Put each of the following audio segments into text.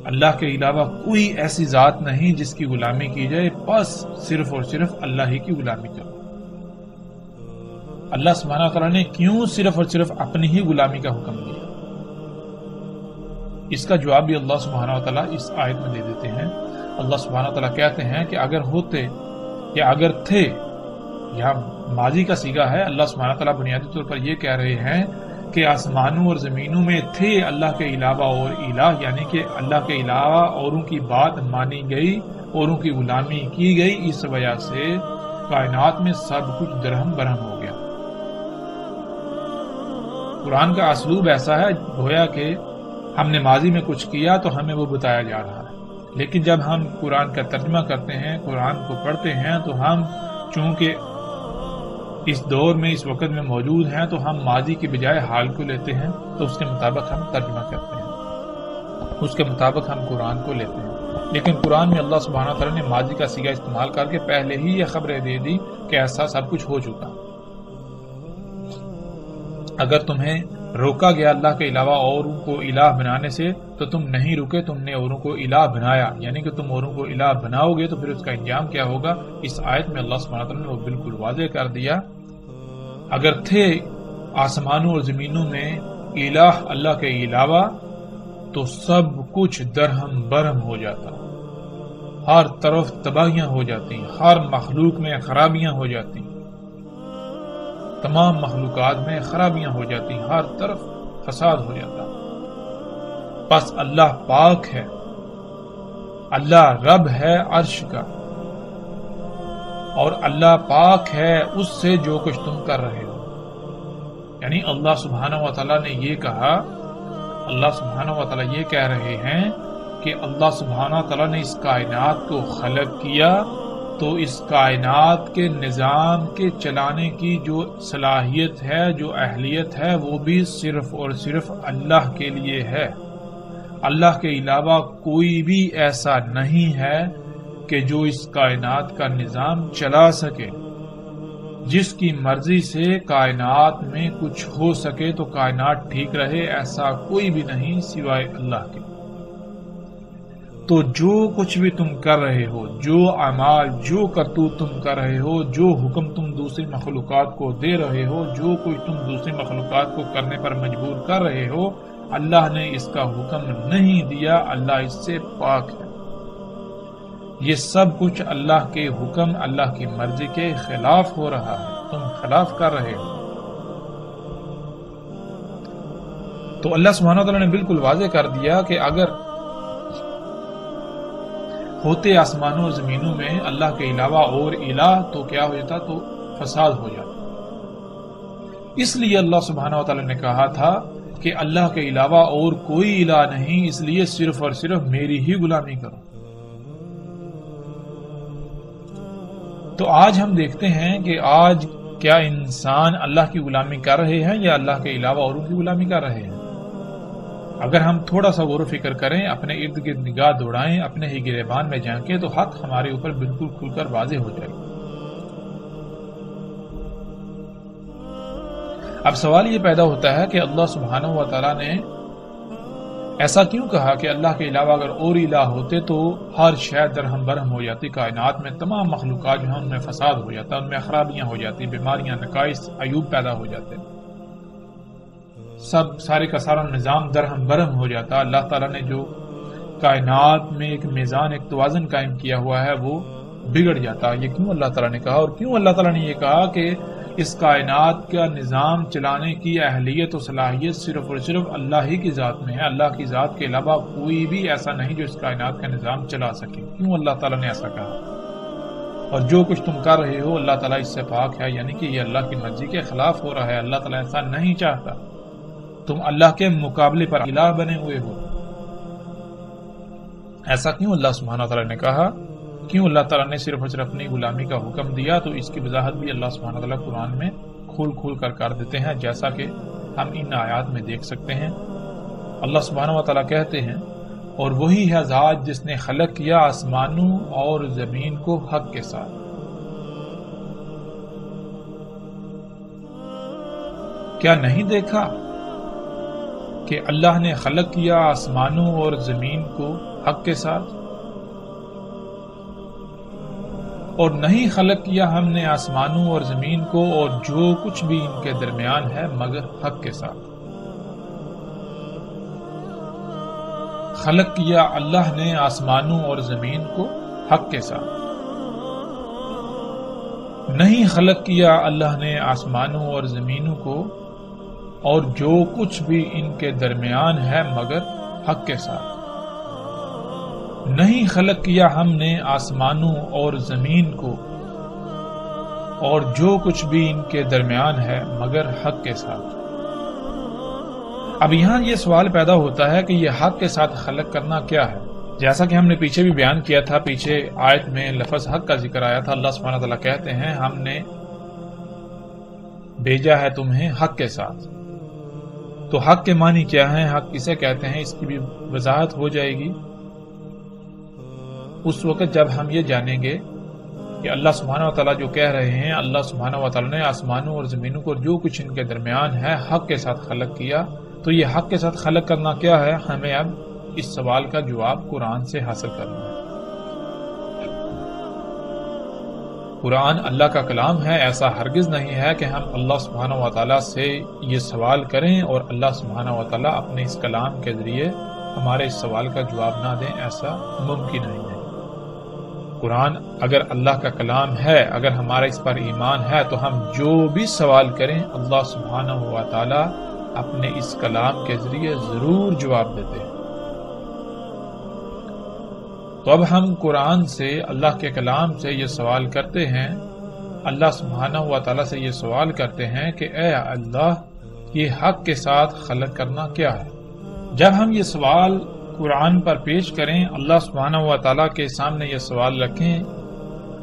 اللہ کے علاوہ کوئی ایسی ذات نہیں جس کی غلامی کی جائے، بس صرف اور صرف اللہ ہی کی غلامی کرو۔ اللہ سبحانہ وتعالی نے کیوں صرف اور صرف اپنی ہی غلامی کا حکم دیا؟ اس کا جواب بھی اللہ سبحانہ وتعالی اس آیت میں دے دیتے ہیں۔ اللہ سبحانہ وتعالی کہتے ہیں کہ اگر ہوتے یا اگر تھے، یہاں ماضی کا صیغہ ہے، اللہ سبحانہ وتعالی بنیادی طور پر یہ کہہ رہے ہیں کہ آسمانوں اور زمینوں میں تھے اللہ کے علاوہ اور الہ، یعنی کہ اللہ کے علاوہ اوروں کی بات مانی گئی، اوروں کی غلامی کی گئی، اس وجہ سے کائنات میں سب کچھ درہم برہم ہو گیا۔ قرآن کا اسلوب ایسا ہے گویا کہ ہم نے ماضی میں کچھ کیا تو ہمیں وہ بتایا جا رہا ہے، لیکن جب ہم قرآن کا ترجمہ کرتے ہیں، قرآن کو پڑھتے ہیں، تو ہم چونکہ اس دور میں اس وقت میں موجود ہیں تو ہم ماضی کے بجائے حال کو لیتے ہیں، تو اس کے مطابق ہم ترجمہ کرتے ہیں، اس کے مطابق ہم قرآن کو لیتے ہیں۔ لیکن قرآن میں اللہ سبحانہ تعالیٰ نے ماضی کا صیغہ استعمال کر کے پہلے ہی یہ خبریں دے دی کہ ایسا سب کچھ ہو چکا۔ اگر تمہیں روکا گیا اللہ کے علاوہ اوروں کو الہ بنانے سے تو تم نہیں رکے، تم نے اوروں کو الہ بنایا، یعنی کہ تم اوروں کو الہ بناؤ گے تو پھر اس کا انجام کیا ہوگا؟ اس آیت میں اللہ سبحانہ وتعالی نے وہ بالکل واضح کر دیا۔ اگر تھے آسمانوں اور زمینوں میں الہ اللہ کے علاوہ تو سب کچھ درہم برہم ہو جاتا، ہر طرف تباہیاں ہو جاتی، ہر مخلوق میں خرابیاں ہو جاتی، تمام مخلوقات میں خرابیاں ہو جاتی، ہر طرف فساد ہو جاتا۔ بس اللہ پاک ہے، اللہ رب ہے عرش کا، اور اللہ پاک ہے اس سے جو کچھ تم کر رہے ہو۔ یعنی اللہ سبحانہ وتعالی نے یہ کہا، اللہ سبحانہ وتعالی یہ کہہ رہے ہیں کہ اللہ سبحانہ وتعالی نے اس کائنات کو خلق کیا تو اس کائنات کے نظام کے چلانے کی جو صلاحیت ہے، جو اہلیت ہے، وہ بھی صرف اور صرف اللہ کے لیے ہے۔ اللہ کے علاوہ کوئی بھی ایسا نہیں ہے کہ جو اس کائنات کا نظام چلا سکے۔ جس کی مرضی سے کائنات میں کچھ ہو سکے تو کائنات ٹھیک رہے، ایسا کوئی بھی نہیں سوائے اللہ کے۔ تو جو کچھ بھی تم کر رہے ہو، جو اعمال، جو کرتوت تم کر رہے ہو، جو حکم تم دوسری مخلوقات کو دے رہے ہو، جو کچھ تم دوسری مخلوقات کو کرنے پر مجبور کر رہے ہو، اللہ نے اس کا حکم نہیں دیا، اللہ اس سے پاک ہے۔ یہ سب کچھ اللہ کے حکم، اللہ کی مرضی کے خلاف ہو رہا ہے، تم خلاف کر رہے ہو۔ تو اللہ سبحانہ وتعالی نے بالکل واضح کر دیا کہ اگر ہوتے آسمانوں اور زمینوں میں اللہ کے علاوہ اور الہ تو کیا ہو جاتا؟ تو فساد ہو جاتا۔ اس لیے اللہ سبحانہ وتعالی نے کہا تھا کہ اللہ کے علاوہ اور کوئی الہ نہیں، اس لیے صرف اور صرف میری ہی غلامی کرو۔ تو آج ہم دیکھتے ہیں کہ آج کیا انسان اللہ کی غلامی کر رہے ہیں یا اللہ کے علاوہ اوروں کی غلامی کر رہے ہیں؟ اگر ہم تھوڑا سا غور و فکر کریں، اپنے ارد گرد نگاہ دوڑائیں، اپنے ہی گریبان میں جھانکیں تو حق ہمارے اوپر بالکل کھل کر واضح ہو جائے گا۔ اب سوال یہ پیدا ہوتا ہے کہ اللہ سبحانہ و تعالیٰ نے ایسا کیوں کہا کہ اللہ کے علاوہ اگر اور الہ ہوتے تو ہر شے درہم برہم ہو جاتی، کائنات میں تمام مخلوقات جو ہیں ان میں فساد ہو جاتا، ان میں خرابیاں ہو جاتی، بیماریاں، نقائص، عیوب پیدا ہو جاتے، سب سارے کا سارا نظام درہم برہم ہو جاتا۔ اللہ تعالیٰ نے جو کائنات میں ایک میزان، ایک توازن قائم کیا ہوا ہے وہ بگڑ جاتا۔ یہ کیوں اللہ تعالیٰ نے کہا؟ اور کیوں اللہ تعالیٰ نے یہ کہا کہ اس کائنات کا نظام چلانے کی اہلیت و صلاحیت صرف اور صرف اللہ ہی کی ذات میں ہے، اللہ کی ذات کے علاوہ کوئی بھی ایسا نہیں جو اس کائنات کا نظام چلا سکے۔ کیوں اللہ تعالیٰ نے ایسا کہا؟ اور جو کچھ تم کر رہے ہو اللہ تعالیٰ اس سے پاک ہے، یعنی کہ یہ اللہ کی مرضی کے خلاف ہو رہا ہے، اللہ تعالیٰ ایسا نہیں چاہتا، تم اللہ کے مقابلے پر الہ بنے ہوئے ہو۔ ایسا کیوں اللہ سبحانہ تعالیٰ نے کہا؟ کیوں اللہ تعالیٰ نے صرف اور صرف اپنی غلامی کا حکم دیا؟ تو اس کی وضاحت بھی اللہ سبحانہ تعالیٰ قرآن میں کھول کر دیتے ہیں، جیسا کہ ہم ان آیات میں دیکھ سکتے ہیں۔ اللہ سبحانہ تعالیٰ کہتے ہیں اور وہی ہے ذات جس نے خلق کیا آسمانوں اور زمین کو حق کے ساتھ۔ کیا نہیں دیکھا کہ اللہ نے خلق کیا آسمانوں اور زمین کو حق کے ساتھ؟ اور نہیں خلق کیا ہم نے آسمانوں اور زمین کو اور جو کچھ بھی ان کے درمیان ہے مگر حق کے ساتھ۔ خلق کیا اللہ نے آسمانوں اور زمین کو حق کے ساتھ۔ نہیں خلق کیا اللہ نے آسمانوں اور زمینوں کو اور جو کچھ بھی ان کے درمیان ہے مگر حق کے ساتھ۔ نہیں خلق کیا ہم نے آسمانوں اور زمین کو اور جو کچھ بھی ان کے درمیان ہے مگر حق کے ساتھ۔ اب یہاں یہ سوال پیدا ہوتا ہے کہ یہ حق کے ساتھ خلق کرنا کیا ہے؟ جیسا کہ ہم نے پیچھے بھی بیان کیا تھا، پیچھے آیت میں لفظ حق کا ذکر آیا تھا۔ اللہ سبحانہ وتعالیٰ کہتے ہیں ہم نے بھیجا ہے تمہیں حق کے ساتھ۔ تو حق کے معنی کیا ہیں، حق کسے کہتے ہیں، اس کی بھی وضاحت ہو جائے گی اس وقت جب ہم یہ جانیں گے کہ اللہ سبحانہ وتعالیٰ جو کہہ رہے ہیں اللہ سبحانہ وتعالیٰ نے آسمانوں اور زمینوں کو جو کچھ ان کے درمیان ہے حق کے ساتھ خلق کیا۔ تو یہ حق کے ساتھ خلق کرنا کیا ہے، ہمیں اب اس سوال کا جواب قرآن سے حاصل کرنا ہے۔ قرآن اللہ کا کلام ہے، ایسا ہرگز نہیں ہے کہ ہم اللہ سبحانہ وتعالیٰ سے یہ سوال کریں اور اللہ سبحانہ وتعالیٰ اپنے اس کلام کے ذریعے ہمارے اس سوال کا جواب نہ دیں، ایسا ممکن نہیں ہے۔ قرآن اگر اللہ کا کلام ہے، اگر ہمارا اس پر ایمان ہے تو ہم جو بھی سوال کریں اللہ سبحانہ وتعالیٰ اپنے اس کلام کے ذریعے ضرور جواب دیتے ہیں۔ تو اب ہم قرآن سے، اللہ کے کلام سے یہ سوال کرتے ہیں، اللہ سبحانہ وتعالیٰ سے یہ سوال کرتے ہیں کہ اے اللہ یہ حق کے ساتھ خلق کرنا کیا ہے؟ جب ہم یہ سوال قرآن پر پیش کریں، اللہ سبحانہ وتعالیٰ کے سامنے یہ سوال رکھیں،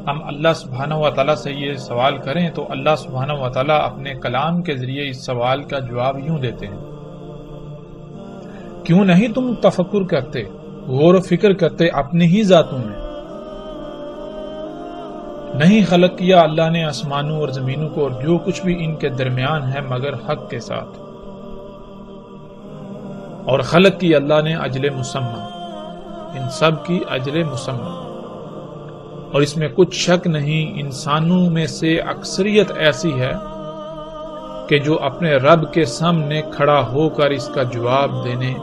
ہم اللہ سبحانہ وتعالیٰ سے یہ سوال کریں تو اللہ سبحانہ وتعالیٰ اپنے کلام کے ذریعے اس سوال کا جواب یوں دیتے ہیں، کیوں نہیں تم تفکر کرتے، غور و فکر کرتے اپنی ہی ذاتوں میں؟ نہیں خلق کیا اللہ نے آسمانوں اور زمینوں کو اور جو کچھ بھی ان کے درمیان ہے مگر حق کے ساتھ، اور خلق کی اللہ نے اجل مسمى، ان سب کی اجل مسمى، اور اس میں کچھ شک نہیں انسانوں میں سے اکثریت ایسی ہے کہ جو اپنے رب کے سامنے کھڑا ہو کر اس کا جواب دینے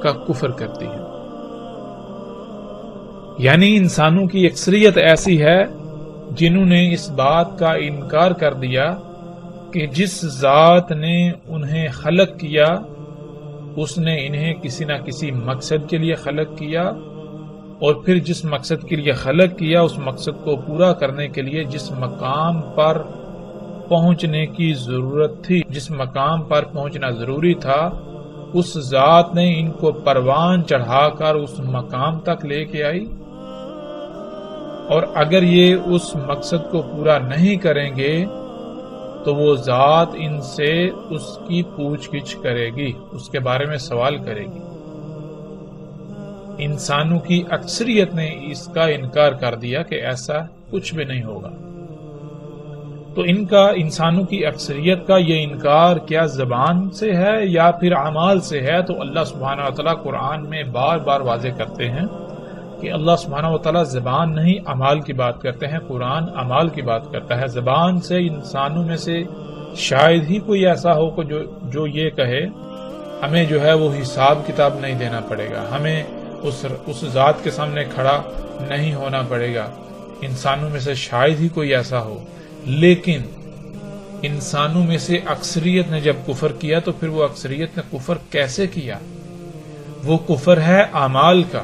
کا کفر کرتی ہے۔ یعنی انسانوں کی اکثریت ایسی ہے جنہوں نے اس بات کا انکار کر دیا کہ جس ذات نے انہیں خلق کیا اس نے انہیں کسی نہ کسی مقصد کے لیے خلق کیا، اور پھر جس مقصد کے لیے خلق کیا اس مقصد کو پورا کرنے کے لیے جس مقام پر پہنچنے کی ضرورت تھی، جس مقام پر پہنچنا ضروری تھا، اس ذات نے ان کو پروان چڑھا کر اس مقام تک لے کے آئی، اور اگر یہ اس مقصد کو پورا نہیں کریں گے تو وہ ذات ان سے اس کی پوچھ گچھ کرے گی، اس کے بارے میں سوال کرے گی۔ انسانوں کی اکثریت نے اس کا انکار کر دیا کہ ایسا کچھ بھی نہیں ہوگا۔ تو انسانوں کی اکثریت کا یہ انکار کیا زبان سے ہے یا پھر اعمال سے ہے؟ تو اللہ سبحانہ وتعالیٰ قرآن میں بار بار واضح کرتے ہیں کہ اللہ سبحانہ وتعالیٰ زبان نہیں اعمال کی بات کرتے ہیں، قرآن اعمال کی بات کرتا ہے۔ زبان سے انسانوں میں سے شاید ہی کوئی ایسا ہو کہ جو یہ کہے ہمیں جو ہے وہ حساب کتاب نہیں دینا پڑے گا، ہمیں اس ذات کے سامنے کھڑا نہیں ہونا پڑے گا۔ انسانوں میں سے شاید ہی کوئی ایسا ہو، لیکن انسانوں میں سے اکثریت نے جب کفر کیا تو پھر وہ اکثریت نے کفر کیسے کیا؟ وہ کفر ہے اعمال کا،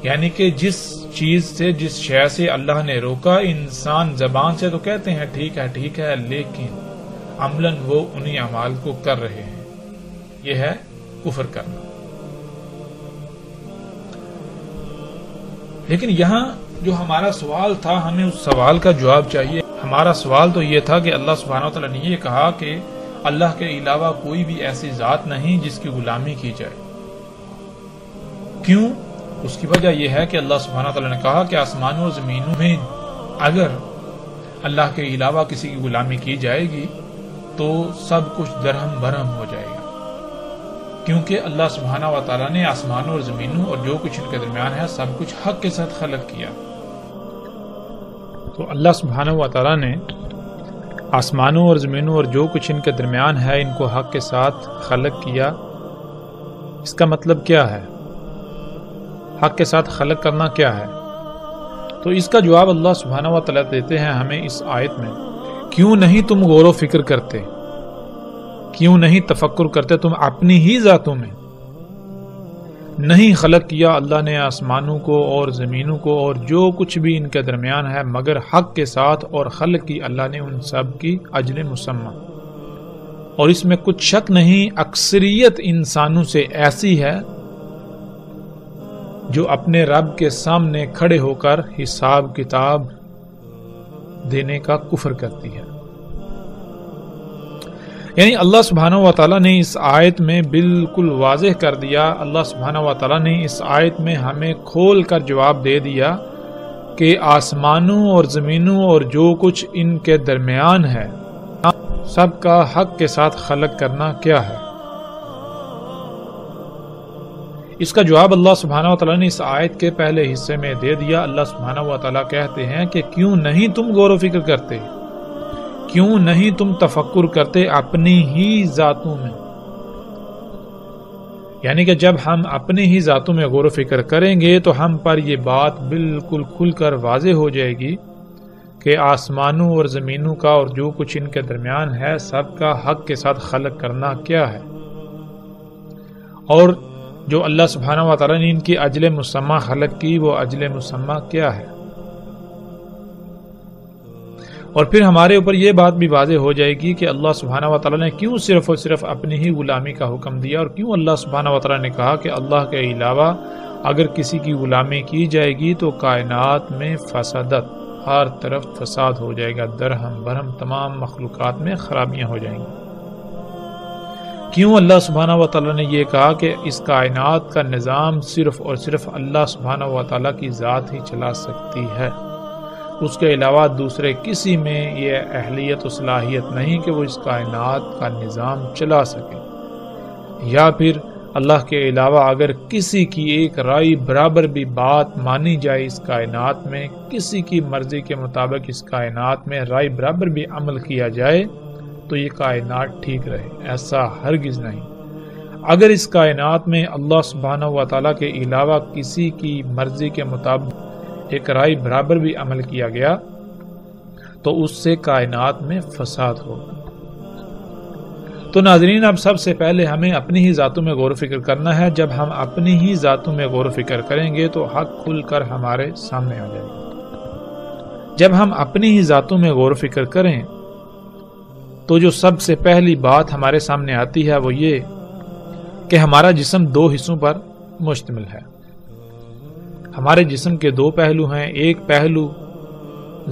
یعنی کہ جس چیز سے، جس شے سے اللہ نے روکا، انسان زبان سے تو کہتے ہیں ٹھیک ہے، لیکن عملاً وہ انہی اعمال کو کر رہے ہیں۔ یہ ہے کفر کرنا۔ لیکن یہاں جو ہمارا سوال تھا، ہمیں اس سوال کا جواب چاہیے۔ ہمارا سوال تو یہ تھا کہ اللہ سبحانہ وتعالیٰ نے یہ کہا کہ اللہ کے علاوہ کوئی بھی ایسی ذات نہیں جس کی غلامی کی جائے۔ کیوں؟ اس کی وجہ یہ ہے کہ اللہ سبحانہ تعالیٰ نے کہا کہ آسمانوں اور زمینوں میں اگر اللہ کے علاوہ کسی کی غلامی کی جائے گی تو سب کچھ درہم برہم ہو جائے گا، کیونکہ اللہ سبحانہ و تعالیٰ نے آسمانوں اور زمینوں اور جو کچھ ان کے درمیان ہے سب کچھ حق کے ساتھ خلق کیا۔ تو اللہ سبحانہ و تعالیٰ نے آسمانوں اور زمینوں اور جو کچھ ان کے درمیان ہے ان کو حق کے ساتھ خلق کیا۔ اس کا مطلب کیا ہے؟ حق کے ساتھ خلق کرنا کیا ہے؟ تو اس کا جواب اللہ سبحانہ و تعالیٰ دیتے ہیں ہمیں اس آیت میں، کیوں نہیں تم غور و فکر کرتے، کیوں نہیں تفکر کرتے تم اپنی ہی ذاتوں میں؟ نہیں خلق کیا اللہ نے آسمانوں کو اور زمینوں کو اور جو کچھ بھی ان کے درمیان ہے مگر حق کے ساتھ، اور خلق کی اللہ نے ان سب کی اجل مسمى، اور اس میں کچھ شک نہیں اکثریت انسانوں سے ایسی ہے جو اپنے رب کے سامنے کھڑے ہو کر حساب کتاب دینے کا کفر کرتی ہے۔ یعنی اللہ سبحانہ و تعالیٰ نے اس آیت میں بالکل واضح کر دیا، اللہ سبحانہ و تعالیٰ نے اس آیت میں ہمیں کھول کر جواب دے دیا کہ آسمانوں اور زمینوں اور جو کچھ ان کے درمیان ہے سب کا حق کے ساتھ خلق کرنا کیا ہے۔ اس کا جواب اللہ سبحانہ و تعالیٰ نے اس آیت کے پہلے حصے میں دے دیا۔ اللہ سبحانہ و تعالیٰ کہتے ہیں کہ کیوں نہیں تم غور و فکر کرتے، کیوں نہیں تم تفکر کرتے اپنی ہی ذاتوں میں؟ یعنی کہ جب ہم اپنی ہی ذاتوں میں غور و فکر کریں گے تو ہم پر یہ بات بالکل کھل کر واضح ہو جائے گی کہ آسمانوں اور زمینوں کا اور جو کچھ ان کے درمیان ہے سب کا حق کے ساتھ خلق کرنا کیا ہے، اور جو اللہ سبحانہ و تعالیٰ نے ان کی اجل مسمى خلق کی وہ اجل مسمى کیا ہے۔ اور پھر ہمارے اوپر یہ بات بھی واضح ہو جائے گی کہ اللہ سبحانہ و تعالیٰ نے کیوں صرف اور صرف اپنی ہی غلامی کا حکم دیا، اور کیوں اللہ سبحانہ و تعالیٰ نے کہا کہ اللہ کے علاوہ اگر کسی کی غلامی کی جائے گی تو کائنات میں فسادت، ہر طرف فساد ہو جائے گا، درہم برہم تمام مخلوقات میں خرابیاں ہو جائیں گی۔ کیوں اللہ سبحانہ و تعالیٰ نے یہ کہا کہ اس کائنات کا نظام صرف اور صرف اللہ سبحانہ و تعالیٰ کی ذات ہی چلا سکتی ہے، اس کے علاوہ دوسرے کسی میں یہ اہلیت و صلاحیت نہیں کہ وہ اس کائنات کا نظام چلا سکے، یا پھر اللہ کے علاوہ اگر کسی کی ایک رائے برابر بھی بات مانی جائے اس کائنات میں، کسی کی مرضی کے مطابق اس کائنات میں رائے برابر بھی عمل کیا جائے تو یہ کائنات ٹھیک رہے، ایسا ہرگز نہیں۔ اگر اس کائنات میں اللہ سبحانہ و تعالیٰ کے علاوہ کسی کی مرضی کے مطابق ایک رائے برابر بھی عمل کیا گیا تو اس سے کائنات میں فساد ہوگا۔ تو ناظرین، اب سب سے پہلے ہمیں اپنی ہی ذاتوں میں غور و فکر کرنا ہے۔ جب ہم اپنی ہی ذاتوں میں غور و فکر کریں گے تو حق کھل کر ہمارے سامنے آ جائے گا۔ جب ہم اپنی ہی ذاتوں میں غور و فکر کریں تو جو سب سے پہلی بات ہمارے سامنے آتی ہے وہ یہ کہ ہمارا جسم دو حصوں پر مشتمل ہے۔ ہمارے جسم کے دو پہلو ہیں، ایک پہلو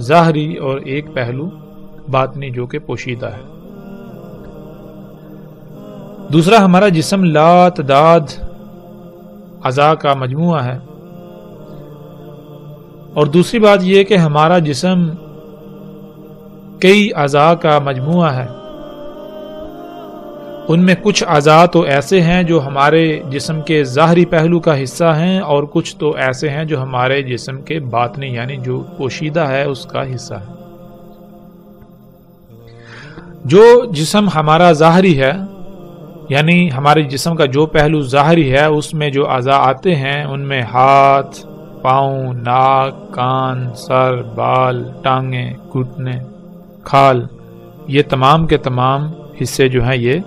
ظاہری اور ایک پہلو باطنی جو کہ پوشیدہ ہے۔ دوسرا، ہمارا جسم لا تعداد اعضاء کا مجموعہ ہے، اور دوسری بات یہ کہ ہمارا جسم کئی اعضاء کا مجموعہ ہے۔ ان میں کچھ اعضاء تو ایسے ہیں جو ہمارے جسم کے ظاہری پہلو کا حصہ ہیں، اور کچھ تو ایسے ہیں جو ہمارے جسم کے باطنی یعنی جو پوشیدہ ہے اس کا حصہ ہے۔ جو جسم ہمارا ظاہری ہے، یعنی ہمارے جسم کا جو پہلو ظاہری ہے، اس میں جو اعضاء آتے ہیں ان میں ہاتھ، پاؤں، ناک، کان، سر، بال، ٹانگیں، گھٹنے، کھال، یہ تمام کے تمام حصے جو ہیں یہ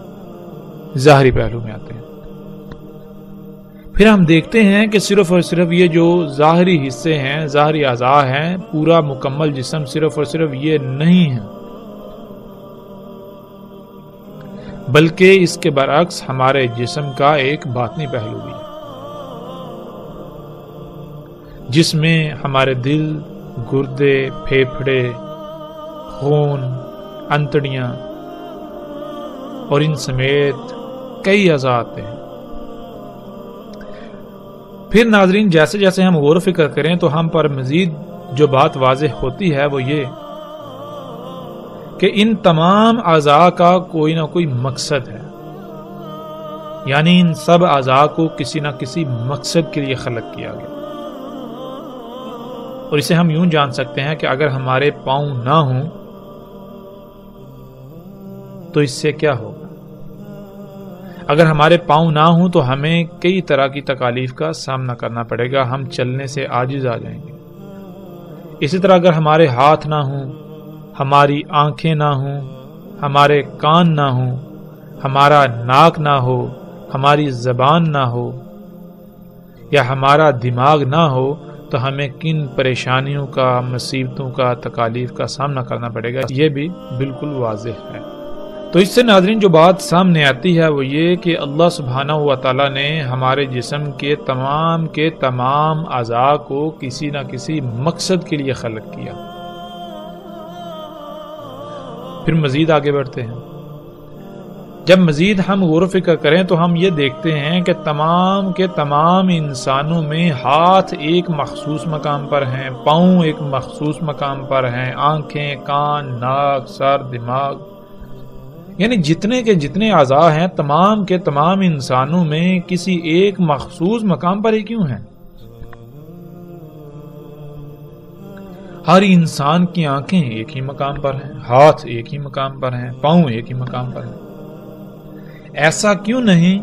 ظاہری پہلو میں آتے ہیں۔ پھر ہم دیکھتے ہیں کہ صرف اور صرف یہ جو ظاہری حصے ہیں، ظاہری اعضاء ہیں، پورا مکمل جسم صرف اور صرف یہ نہیں ہے، بلکہ اس کے برعکس ہمارے جسم کا ایک باطنی پہلو بھی ہے، جس میں ہمارے دل، گردے، پھیپھڑے، خون، انتڑیاں اور ان سمیت کئی اعضاء آتے ہیں۔ پھر ناظرین جیسے جیسے ہم غور و فکر کریں تو ہم پر مزید جو بات واضح ہوتی ہے وہ یہ کہ ان تمام اعضاء کا کوئی نہ کوئی مقصد ہے، یعنی ان سب اعضاء کو کسی نہ کسی مقصد کے لیے خلق کیا گیا۔ اور اسے ہم یوں جان سکتے ہیں کہ اگر ہمارے پاؤں نہ ہوں تو اس سے کیا ہوگا؟ اگر ہمارے پاؤں نہ ہوں تو ہمیں کئی طرح کی تکالیف کا سامنا کرنا پڑے گا، ہم چلنے سے عاجز آ جائیں گے۔ اسی طرح اگر ہمارے ہاتھ نہ ہوں، ہماری آنکھیں نہ ہوں، ہمارے کان نہ ہوں، ہمارا ناک نہ ہو، ہماری زبان نہ ہو یا ہمارا دماغ نہ ہو تو ہمیں کن پریشانیوں کا، مصیبتوں کا، تکالیف کا سامنا کرنا پڑے گا، یہ بھی بالکل واضح ہے۔ تو اس سے ناظرین جو بات سامنے آتی ہے وہ یہ کہ اللہ سبحانہ و تعالیٰ نے ہمارے جسم کے تمام اعضاء کو کسی نہ کسی مقصد کے لیے خلق کیا۔ پھر مزید آگے بڑھتے ہیں۔ جب مزید ہم غور و فکر کریں تو ہم یہ دیکھتے ہیں کہ تمام کے تمام انسانوں میں ہاتھ ایک مخصوص مقام پر ہیں، پاؤں ایک مخصوص مقام پر ہیں، آنکھیں، کان، ناک، سر، دماغ، یعنی جتنے کے جتنے اعضاء ہیں تمام کے تمام انسانوں میں کسی ایک مخصوص مقام پر ہی کیوں ہیں؟ ہر انسان کی آنکھیں ایک ہی مقام پر ہیں، ہاتھ ایک ہی مقام پر ہیں، پاؤں ایک ہی مقام پر ہیں۔ ایسا کیوں نہیں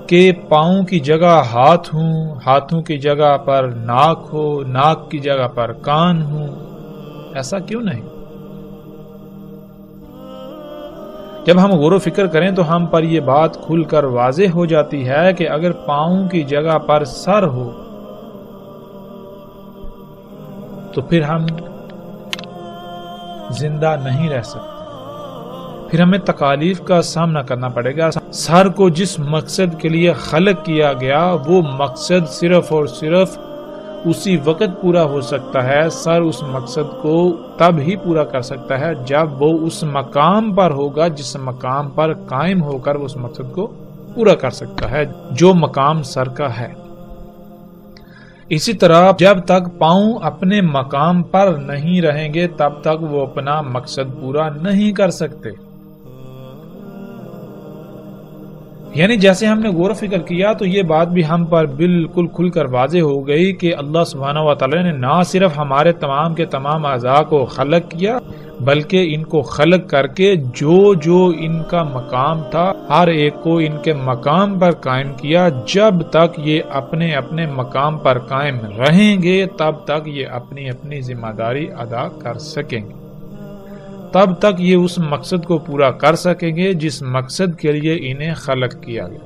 کہ پاؤں کی جگہ ہاتھ ہوں، ہاتھوں کی جگہ پر ناک ہو، ناک کی جگہ پر کان ہوں؟ ایسا کیوں نہیں؟ جب ہم غور و فکر کریں تو ہم پر یہ بات کھل کر واضح ہو جاتی ہے کہ اگر پاؤں کی جگہ پر سر ہو تو پھر ہم زندہ نہیں رہ سکتے، پھر ہمیں تکالیف کا سامنا کرنا پڑے گا۔ سر کو جس مقصد کے لیے خلق کیا گیا وہ مقصد صرف اور صرف اسی وقت پورا ہو سکتا ہے، سر اس مقصد کو تب ہی پورا کر سکتا ہے جب وہ اس مقام پر ہوگا جس مقام پر قائم ہو کر وہ اس مقصد کو پورا کر سکتا ہے جو مقام سر کا ہے۔ اسی طرح جب تک پاؤں اپنے مقام پر نہیں رہیں گے تب تک وہ اپنا مقصد پورا نہیں کر سکتے۔ یعنی جیسے ہم نے غور و فکر کیا تو یہ بات بھی ہم پر بالکل کھل کر واضح ہو گئی کہ اللہ سبحانہ و تعالی نے نہ صرف ہمارے تمام کے تمام اعضاء کو خلق کیا بلکہ ان کو خلق کر کے جو ان کا مقام تھا ہر ایک کو ان کے مقام پر قائم کیا۔ جب تک یہ اپنے اپنے مقام پر قائم رہیں گے تب تک یہ اپنی اپنی ذمہ داری ادا کر سکیں گے، تب تک یہ اس مقصد کو پورا کر سکیں گے جس مقصد کے لیے انہیں خلق کیا گیا۔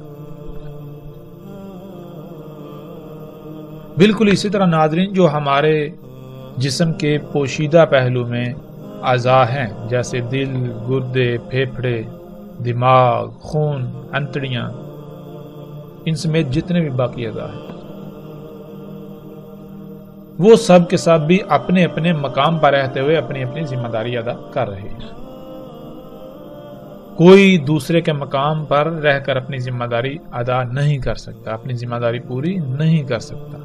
بالکل اسی طرح ناظرین جو ہمارے جسم کے پوشیدہ پہلو میں اعضاء ہیں جیسے دل، گردے، پھیپھڑے، دماغ، خون، انتڑیاں، ان سمیت جتنے بھی باقی اعضاء ہیں وہ سب کے سب بھی اپنے اپنے مقام پر رہتے ہوئے اپنی اپنی ذمہ داری ادا کر رہے ہیں۔ کوئی دوسرے کے مقام پر رہ کر اپنی ذمہ داری ادا نہیں کر سکتا، اپنی ذمہ داری پوری نہیں کر سکتا۔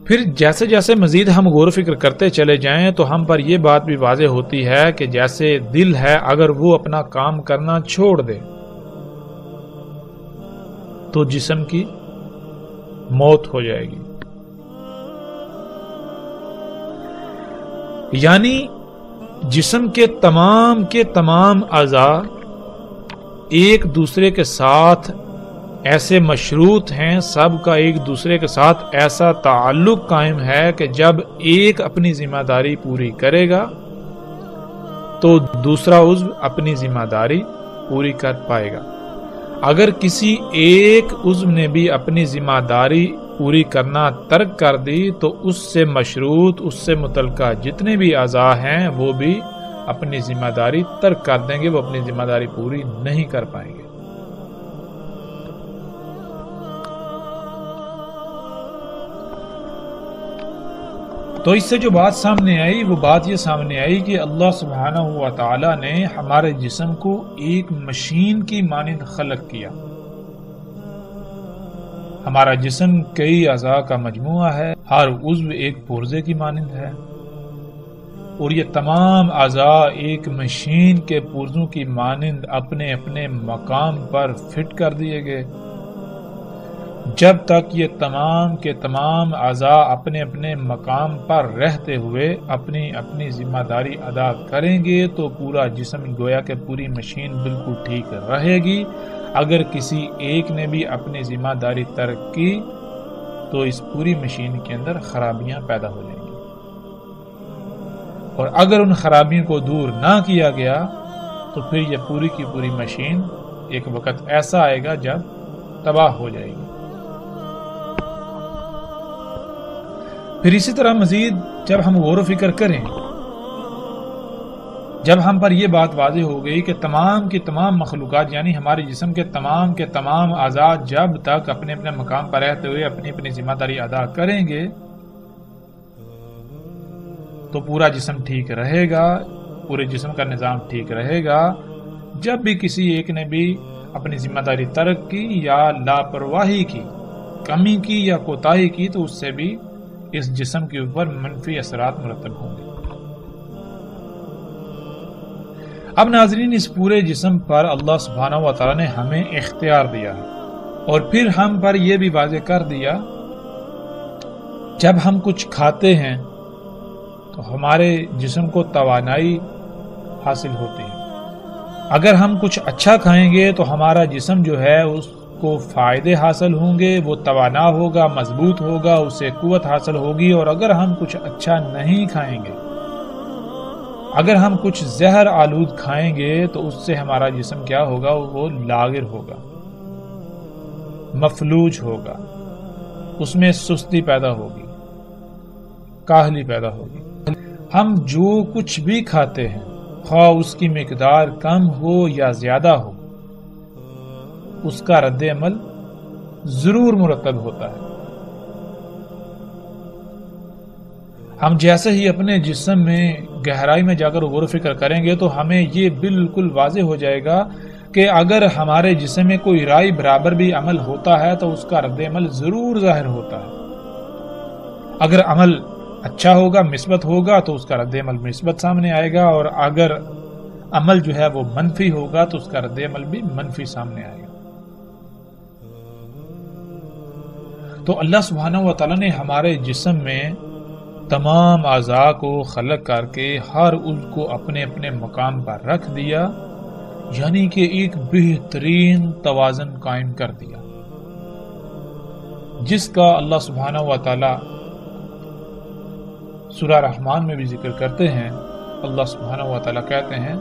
پھر جیسے جیسے مزید ہم غور و فکر کرتے چلے جائیں تو ہم پر یہ بات بھی واضح ہوتی ہے کہ جیسے دل ہے اگر وہ اپنا کام کرنا چھوڑ دے تو جسم کی موت ہو جائے گی۔ یعنی جسم کے تمام اعضاء ایک دوسرے کے ساتھ ایسے مشروط ہیں، سب کا ایک دوسرے کے ساتھ ایسا تعلق قائم ہے کہ جب ایک اپنی ذمہ داری پوری کرے گا تو دوسرا عضو اپنی ذمہ داری پوری کر پائے گا۔ اگر کسی ایک عضو نے بھی اپنی ذمہ داری پوری کرنا ترک کر دی تو اس سے مشروط، اس سے متعلقہ جتنے بھی اعضاء ہیں وہ بھی اپنی ذمہ داری ترک کر دیں گے، وہ اپنی ذمہ داری پوری نہیں کر پائیں گے۔ تو اس سے جو بات سامنے آئی وہ بات یہ سامنے آئی کہ اللہ سبحانہ و تعالی نے ہمارے جسم کو ایک مشین کی مانند خلق کیا۔ ہمارا جسم کئی اعضاء کا مجموعہ ہے، ہر عضو ایک پرزے کی مانند ہے، اور یہ تمام اعضاء ایک مشین کے پرزوں کی مانند اپنے اپنے مقام پر فٹ کر دیے گئے۔ جب تک یہ تمام کے تمام اعضاء اپنے اپنے مقام پر رہتے ہوئے اپنی اپنی ذمہ داری ادا کریں گے تو پورا جسم گویا کہ پوری مشین بالکل ٹھیک رہے گی۔ اگر کسی ایک نے بھی اپنی ذمہ داری ترک کی تو اس پوری مشین کے اندر خرابیاں پیدا ہو جائیں گی، اور اگر ان خرابیوں کو دور نہ کیا گیا تو پھر یہ پوری کی پوری مشین ایک وقت ایسا آئے گا جب تباہ ہو جائے گی۔ پھر اسی طرح مزید جب ہم غور و فکر کریں، جب ہم پر یہ بات واضح ہو گئی کہ تمام کی تمام مخلوقات یعنی ہمارے جسم کے تمام اعضاء جب تک اپنے اپنے مقام پر رہتے ہوئے اپنی اپنی ذمہ داری ادا کریں گے تو پورا جسم ٹھیک رہے گا، پورے جسم کا نظام ٹھیک رہے گا۔ جب بھی کسی ایک نے بھی اپنی ذمہ داری ترک کی یا لاپرواہی کی، کمی کی یا کوتاہی کی تو اس سے بھی اس جسم کے اوپر منفی اثرات مرتب ہوں گے۔ اب ناظرین، اس پورے جسم پر اللہ سبحانہ و تعالی نے ہمیں اختیار دیا ہے، اور پھر ہم پر یہ بھی واضح کر دیا جب ہم کچھ کھاتے ہیں تو ہمارے جسم کو توانائی حاصل ہوتی ہے۔ اگر ہم کچھ اچھا کھائیں گے تو ہمارا جسم جو ہے اس کو فائدے حاصل ہوں گے، وہ توانا ہوگا، مضبوط ہوگا، اسے قوت حاصل ہوگی۔ اور اگر ہم کچھ اچھا نہیں کھائیں گے، اگر ہم کچھ زہر آلود کھائیں گے تو اس سے ہمارا جسم کیا ہوگا؟ وہ لاغر ہوگا، مفلوج ہوگا، اس میں سستی پیدا ہوگی، کاہلی پیدا ہوگی۔ ہم جو کچھ بھی کھاتے ہیں، خواہ اس کی مقدار کم ہو یا زیادہ ہو، اس کا رد عمل ضرور مرتب ہوتا ہے۔ ہم جیسے ہی اپنے جسم میں گہرائی میں جا کر غور و فکر کریں گے تو ہمیں یہ بالکل واضح ہو جائے گا کہ اگر ہمارے جسم میں کوئی رائے برابر بھی عمل ہوتا ہے تو اس کا رد عمل ضرور ظاہر ہوتا ہے۔ اگر عمل اچھا ہوگا، مثبت ہوگا تو اس کا رد عمل مثبت سامنے آئے گا، اور اگر عمل جو ہے وہ منفی ہوگا تو اس کا رد عمل بھی منفی سامنے آئے گا۔ تو اللہ سبحانہ و تعالی نے ہمارے جسم میں تمام اعضاء کو خلق کر کے ہر عضو کو اپنے اپنے مقام پر رکھ دیا، یعنی کہ ایک بہترین توازن قائم کر دیا، جس کا اللہ سبحانہ و تعالی سورہ رحمان میں بھی ذکر کرتے ہیں۔ اللہ سبحانہ و تعالی کہتے ہیں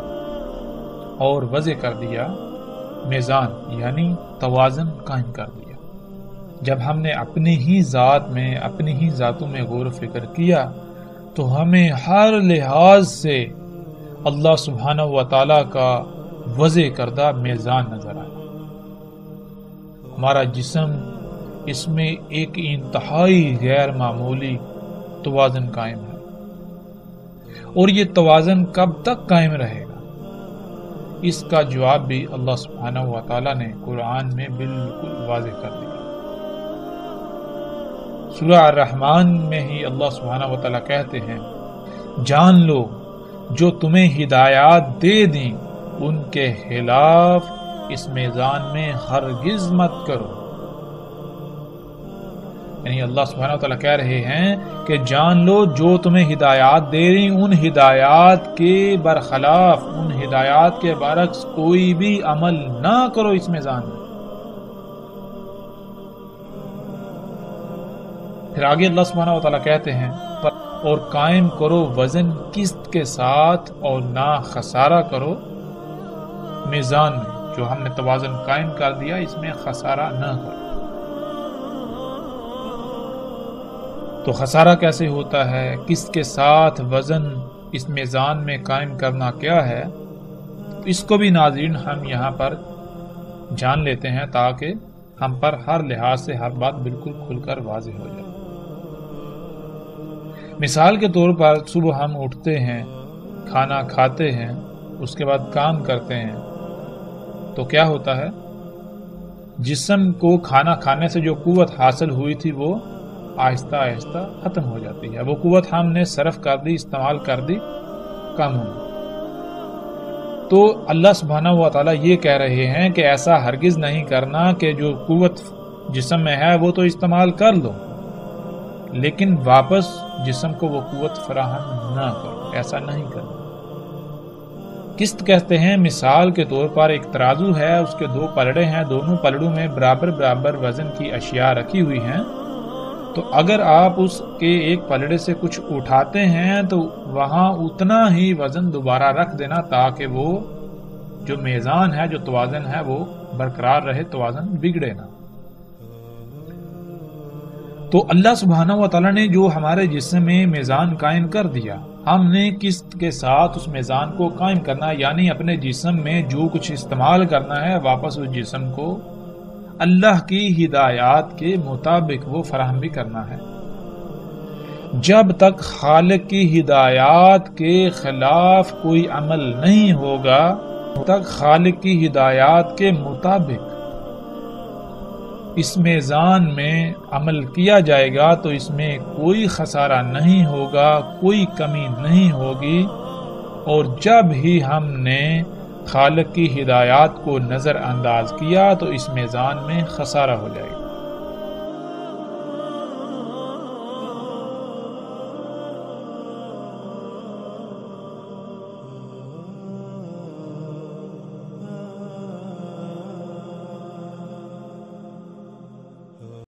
اور وضع کر دیا میزان، یعنی توازن قائم کر دیا۔ جب ہم نے اپنی ہی ذات میں، اپنی ہی ذاتوں میں غور و فکر کیا تو ہمیں ہر لحاظ سے اللہ سبحانہ و تعالی کا وضع کردہ میزان نظر آیا۔ ہمارا جسم، اس میں ایک انتہائی غیر معمولی توازن قائم ہے، اور یہ توازن کب تک قائم رہے گا؟ اس کا جواب بھی اللہ سبحانہ و تعالی نے قرآن میں بالکل واضح کر دیا۔ سورہ الرحمن میں ہی اللہ سبحانہ و تعالی کہتے ہیں، جان لو جو تمہیں ہدایات دے دیں ان کے خلاف اس میزان میں ہرگز مت کرو۔ یعنی اللہ سبحانہ و تعالیٰ کہہ رہے ہیں کہ جان لو جو تمہیں ہدایات دے رہی ان ہدایات کے برخلاف، ان ہدایات کے برعکس کوئی بھی عمل نہ کرو اس میزان میں۔ پھر آگے اللہ سبحانہ و تعالیٰ کہتے ہیں اور قائم کرو وزن قسط کے ساتھ اور نہ خسارہ کرو میزان میں، جو ہم نے توازن قائم کر دیا اس میں خسارہ نہ کرو۔ تو خسارہ کیسے ہوتا ہے، کس کے ساتھ وزن اس میزان میں قائم کرنا کیا ہے، اس کو بھی ناظرین ہم یہاں پر جان لیتے ہیں تاکہ ہم پر ہر لحاظ سے ہر بات بالکل کھل کر واضح ہو جائے۔ مثال کے طور پر صبح ہم اٹھتے ہیں، کھانا کھاتے ہیں، اس کے بعد کام کرتے ہیں، تو کیا ہوتا ہے؟ جسم کو کھانا کھانے سے جو قوت حاصل ہوئی تھی وہ آہستہ آہستہ ختم ہو جاتی ہے. وہ قوت ہم نے صرف کر دی، استعمال کر دی کاموں میں. تو اللہ سبحانہ و تعالیٰ یہ کہہ رہے ہیں کہ ایسا ہرگز نہیں کرنا کہ جو قوت جسم میں ہے وہ تو استعمال کر لو لیکن واپس جسم کو وہ قوت فراہم نہ کرو. ایسا نہیں کرنا. قسط کہتے ہیں مثال کے طور پر ایک ترازو ہے، اس کے 2 پلڑے ہیں، دونوں پلڑوں میں برابر برابر وزن کی اشیاء رکھی ہوئی ہیں. تو اگر آپ اس کے ایک پلڑے سے کچھ اٹھاتے ہیں تو وہاں اتنا ہی وزن دوبارہ رکھ دینا تاکہ وہ جو میزان ہے، جو توازن ہے وہ برقرار رہے، توازن بگڑے نہ. تو اللہ سبحانہ و تعالیٰ نے جو ہمارے جسم میں میزان قائم کر دیا، ہم نے قسط کے ساتھ اس میزان کو قائم کرنا، یعنی اپنے جسم میں جو کچھ استعمال کرنا ہے واپس اس جسم کو اللہ کی ہدایات کے مطابق وہ فراہم بھی کرنا ہے. جب تک خالق کی ہدایات کے خلاف کوئی عمل نہیں ہوگا، تب تک خالق کی ہدایات کے مطابق اس میزان میں عمل کیا جائے گا تو اس میں کوئی خسارہ نہیں ہوگا، کوئی کمی نہیں ہوگی. اور جب ہی ہم نے خالق کی ہدایات کو نظر انداز کیا تو اس میزان میں خسارہ ہو جائے گا.